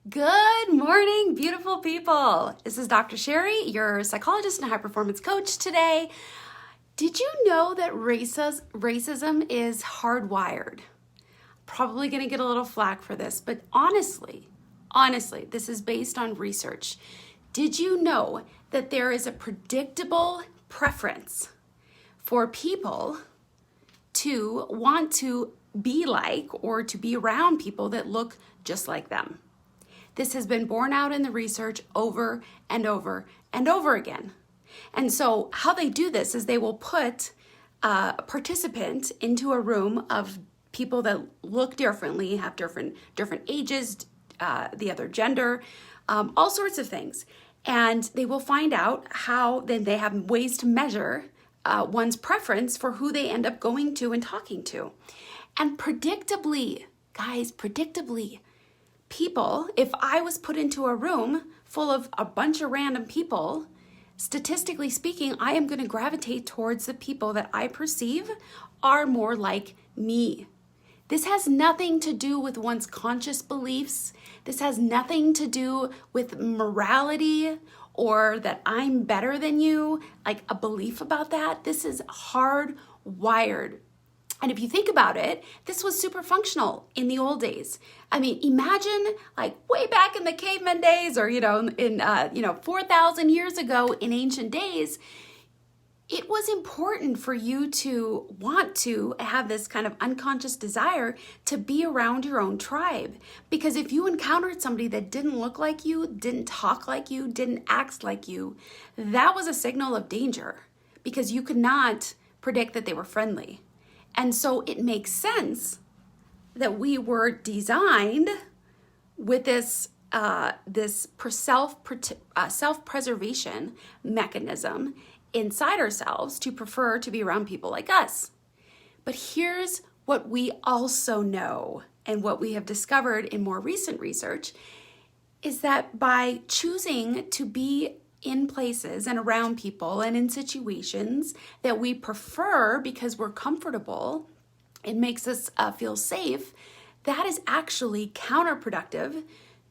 Good morning, beautiful people. This is Dr. Sherry, your psychologist and high performance coach today. Did you know that racism is hardwired? Probably going to get a little flack for this, but honestly, this is based on research. Did you know that there is a predictable preference for people to want to be like or to be around people that look just like them? This has been borne out in the research over and over and over again. And so how they do this is they will put a participant into a room of people that look differently, have different ages, the other gender, all sorts of things. And they will find out how, then they have ways to measure one's preference for who they end up going to and talking to. And predictably, guys, people, if I was put into a room full of a bunch of random people, statistically speaking, I am going to gravitate towards the people that I perceive are more like me. This has nothing to do with one's conscious beliefs. This has nothing to do with morality or that I'm better than you, like a belief about that. This is hardwired. And if you think about it, this was super functional in the old days. I mean, imagine like way back in the caveman days or, in 4,000 years ago in ancient days, it was important for you to want to have this kind of unconscious desire to be around your own tribe. Because if you encountered somebody that didn't look like you, didn't talk like you, didn't act like you, that was a signal of danger because you could not predict that they were friendly. And so it makes sense that we were designed with this self-preservation mechanism inside ourselves to prefer to be around people like us. But here's what we also know, and what we have discovered in more recent research, is that by choosing to be in places and around people and in situations that we prefer because we're comfortable, it makes us feel safe, that is actually counterproductive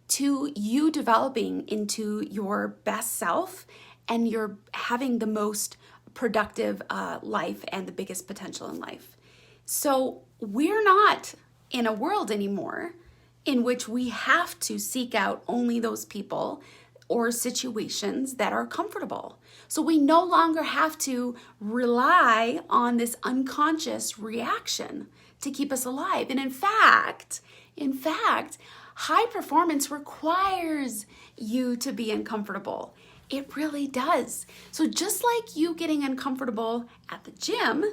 to you developing into your best self and you're having the most productive life and the biggest potential in life. So we're not in a world anymore in which we have to seek out only those people or situations that are comfortable. So we no longer have to rely on this unconscious reaction to keep us alive. And in fact, high performance requires you to be uncomfortable. It really does. So just like you getting uncomfortable at the gym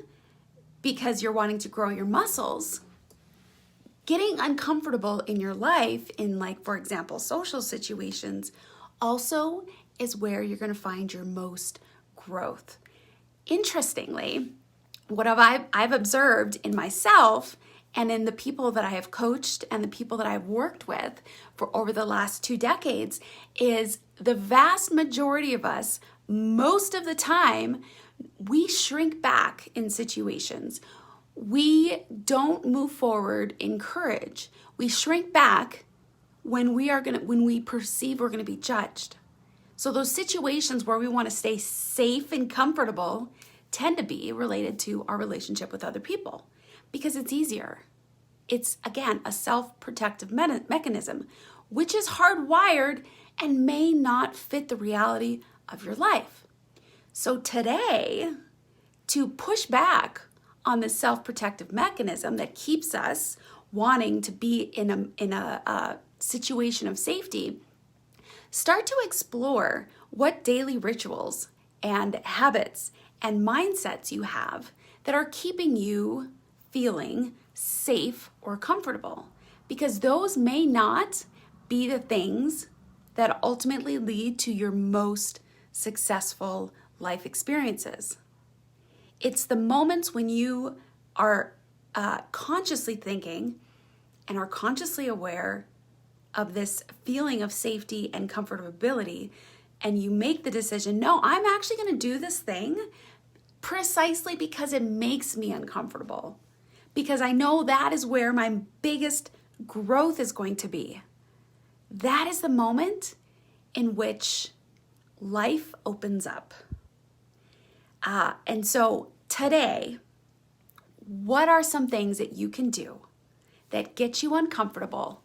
because you're wanting to grow your muscles, getting uncomfortable in your life in, like, for example, social situations also is where you're going to find your most growth. Interestingly, what I've observed in myself and in the people that I have coached and the people that I've worked with for over the last 2 decades is the vast majority of us, most of the time, we shrink back in situations. We don't move forward in courage. We shrink back when we perceive we're going to be judged. So those situations where we want to stay safe and comfortable tend to be related to our relationship with other people because it's easier. It's, again, a self-protective mechanism, which is hardwired and may not fit the reality of your life. So today, to push back on this self-protective mechanism that keeps us wanting to be in a situation of safety, start to explore what daily rituals and habits and mindsets you have that are keeping you feeling safe or comfortable, because those may not be the things that ultimately lead to your most successful life experiences. It's the moments when you are consciously thinking and are consciously aware of this feeling of safety and comfortability, and you make the decision, no, I'm actually going to do this thing precisely because it makes me uncomfortable, because I know that is where my biggest growth is going to be. that is the moment in which life opens up. And so today, what are some things that you can do that get you uncomfortable,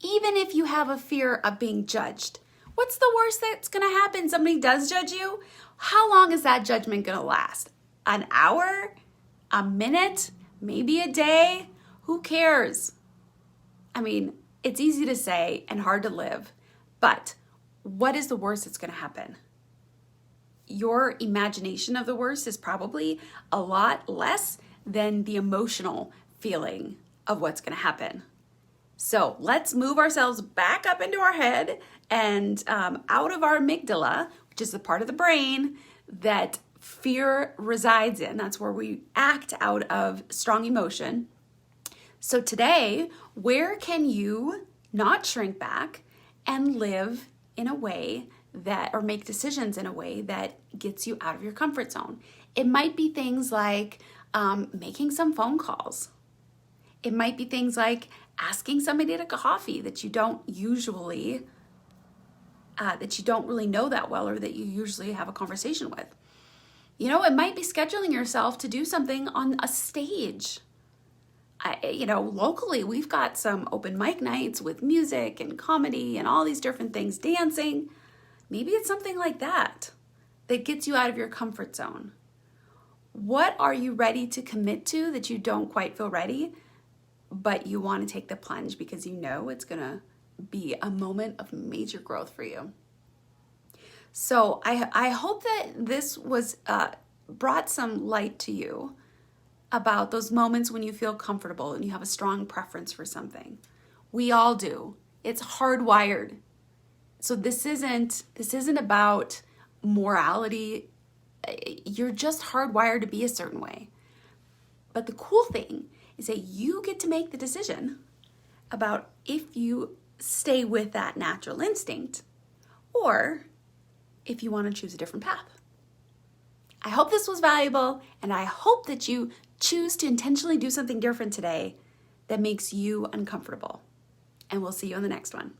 even if you have a fear of being judged? What's the worst that's going to happen? Somebody does judge you. How long is that judgment going to last? An hour? A minute? Maybe a day? Who cares? I mean, it's easy to say and hard to live, but what is the worst that's going to happen? Your imagination of the worst is probably a lot less than the emotional feeling of what's going to happen. So let's move ourselves back up into our head and out of our amygdala, which is the part of the brain that fear resides in. That's where we act out of strong emotion. So today, where can you not shrink back and live in a way that, or make decisions in a way that gets you out of your comfort zone? It might be things like making some phone calls. It might be things like asking somebody to coffee that you don't usually, that you don't really know that well, or that you usually have a conversation with. You know, it might be scheduling yourself to do something on a stage. Locally, we've got some open mic nights with music and comedy and all these different things, dancing. Maybe it's something like that that gets you out of your comfort zone. What are you ready to commit to that you don't quite feel ready, but you want to take the plunge because you know it's going to be a moment of major growth for you? So I hope that this was brought some light to you about those moments when you feel comfortable and you have a strong preference for something. We all do. It's hardwired. So this isn't about morality. You're just hardwired to be a certain way. But the cool thing is that you get to make the decision about if you stay with that natural instinct or if you want to choose a different path. I hope this was valuable, and I hope that you choose to intentionally do something different today that makes you uncomfortable. And we'll see you on the next one.